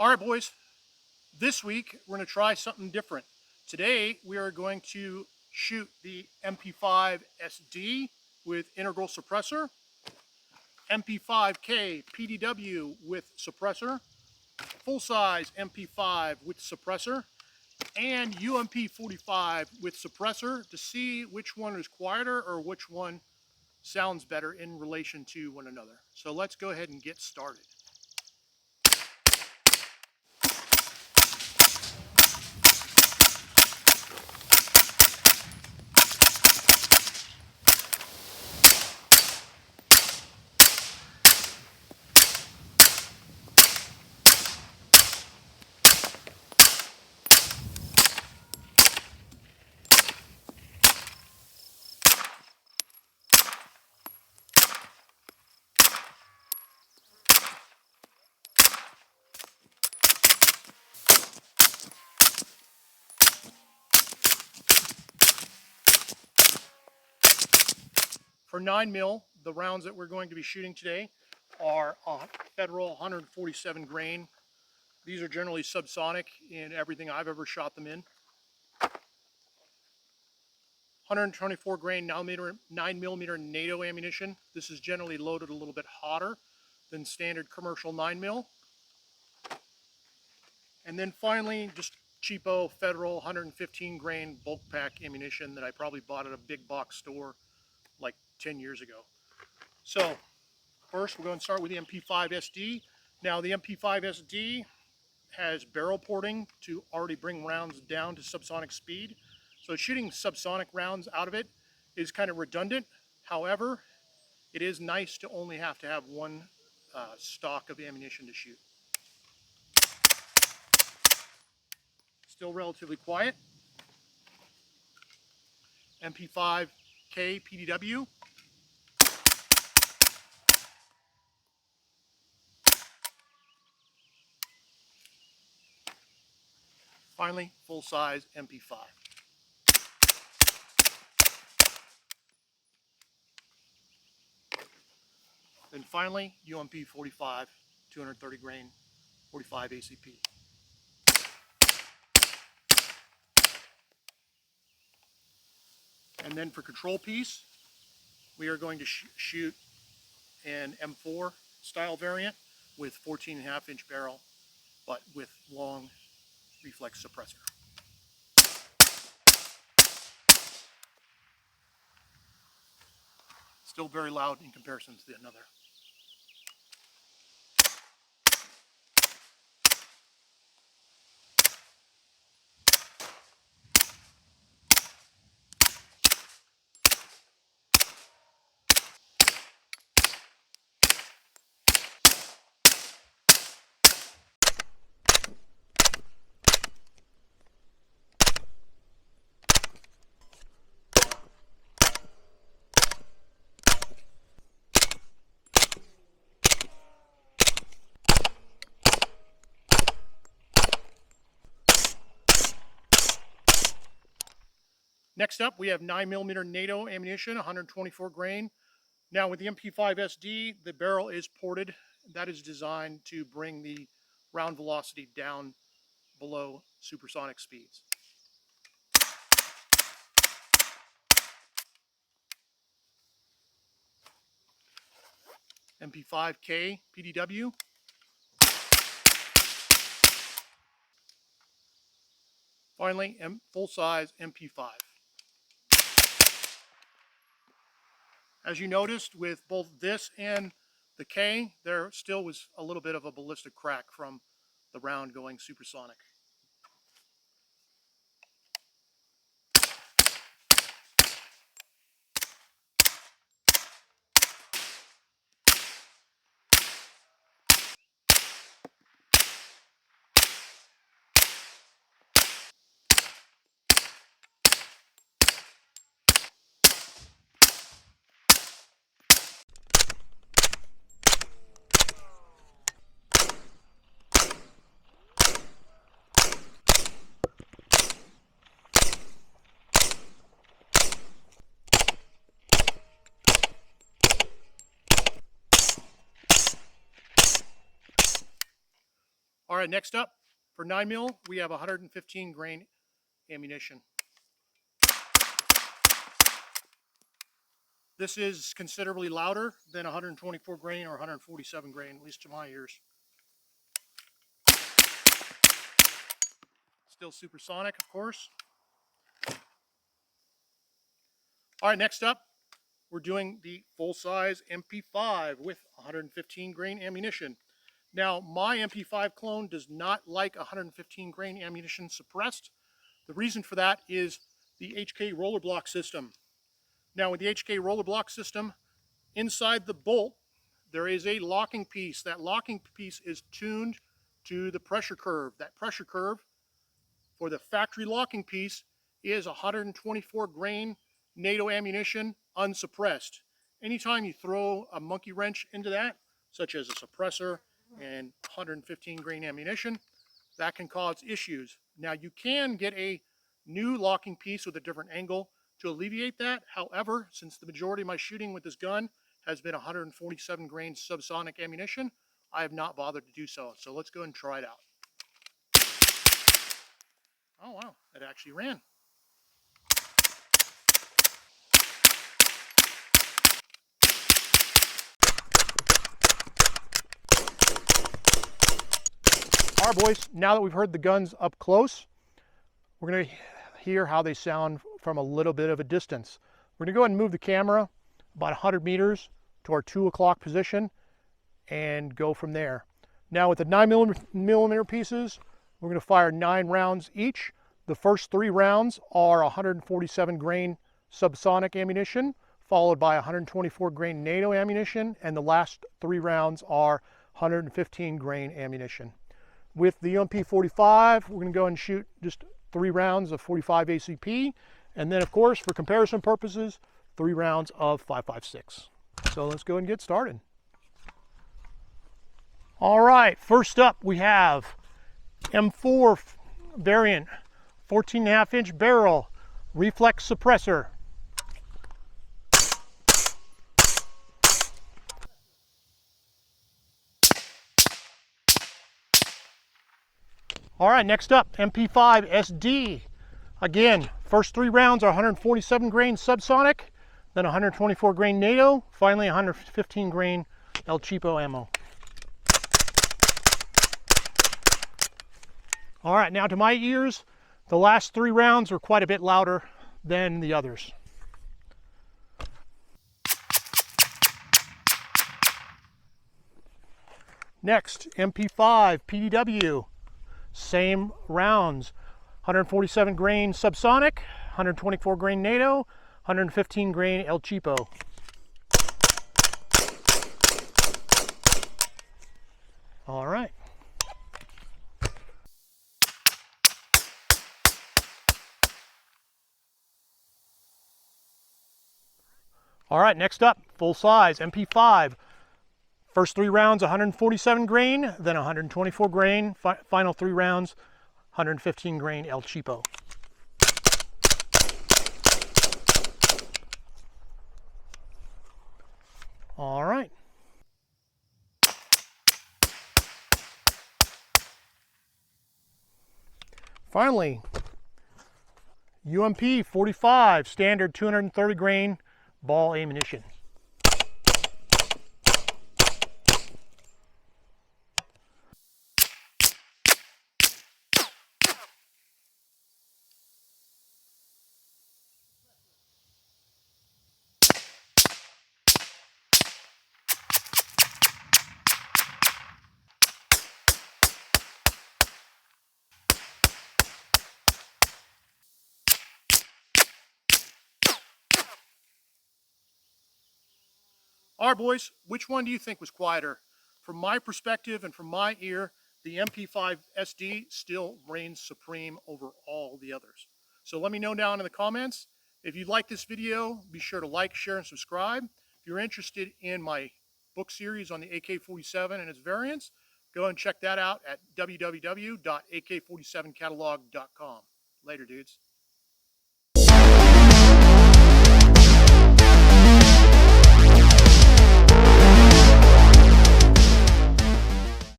All right, boys, this week we're going to try something different. Today we are going to shoot the MP5SD with integral suppressor, MP5K-PDW with suppressor, full-size MP5 with suppressor, and UMP45 with suppressor to see which one is quieter or which one sounds better in relation to one another. So let's go ahead and get started. For 9mm, the rounds that we're going to be shooting today are Federal 147 grain. These are generally subsonic in everything I've ever shot them in. 124 grain 9mm NATO ammunition. This is generally loaded a little bit hotter than standard commercial 9mm. And then finally, just cheapo Federal 115 grain bulk pack ammunition that I probably bought at a big box store like 10 years ago. So first we're going to start with the MP5SD. Now the MP5SD has barrel porting to already bring rounds down to subsonic speed. So shooting subsonic rounds out of it is kind of redundant. However, it is nice to only have to have one stock of ammunition to shoot. Still relatively quiet. MP5K-PDW. Finally, full-size MP5. Then finally, UMP45, 230 grain, 45 ACP. And then for control piece, we are going to shoot an M4 style variant with 14.5-inch barrel, but with long reflex suppressor. Still very loud in comparison to the another. Next up, we have 9mm NATO ammunition, 124 grain. Now with the MP5SD, the barrel is ported. That is designed to bring the round velocity down below supersonic speeds. MP5K PDW. Finally, full-size MP5. As you noticed with both this and the K, there still was a little bit of a ballistic crack from the round going supersonic. All right, next up, for 9mm, we have 115 grain ammunition. This is considerably louder than 124 grain or 147 grain, at least to my ears. Still supersonic, of course. All right, next up, we're doing the full-size MP5 with 115 grain ammunition. Now, my MP5 clone does not like 115 grain ammunition suppressed. The reason for that is the HK roller block system. Now, with the HK roller block system, inside the bolt, there is a locking piece. That locking piece is tuned to the pressure curve. That pressure curve for the factory locking piece is 124 grain NATO ammunition unsuppressed. Anytime you throw a monkey wrench into that, such as a suppressor and 115 grain ammunition, that can cause issues. Now, you can get a new locking piece with a different angle to alleviate that. However, since the majority of my shooting with this gun has been 147 grain subsonic ammunition, I have not bothered to do so. So let's go ahead and try it out. Oh wow, it actually ran. All right, boys, now that we've heard the guns up close, we're going to hear how they sound from a little bit of a distance. We're going to go ahead and move the camera about 100 meters to our 2 o'clock position and go from there. Now, with the 9mm pieces, we're going to fire 9 rounds each. The first 3 rounds are 147 grain subsonic ammunition, followed by 124 grain NATO ammunition, and the last 3 rounds are 115 grain ammunition. With the UMP45, we're going to go and shoot just 3 rounds of 45 ACP, and then, of course, for comparison purposes, 3 rounds of 5.56. So let's go and get started. All right, first up we have M4 variant, 14.5-inch barrel, reflex suppressor. All right, next up, MP5SD. Again, first 3 rounds are 147 grain subsonic, then 124 grain NATO, finally 115 grain El Cheapo ammo. All right, now to my ears, the last 3 rounds are quite a bit louder than the others. Next, MP5 PDW. Same rounds, 147 grain subsonic, 124 grain NATO, 115 grain El Cheapo. All right. All right, next up, full size MP5. First 3 rounds, 147 grain, then 124 grain. Final 3 rounds, 115 grain El Cheapo. All right. Finally, UMP45 standard 230 grain ball ammunition. All right, boys, which one do you think was quieter? From my perspective and from my ear, the MP5SD still reigns supreme over all the others. So let me know down in the comments. If you like this video, be sure to like, share, and subscribe. If you're interested in my book series on the AK-47 and its variants, go and check that out at www.ak47catalog.com. Later, dudes.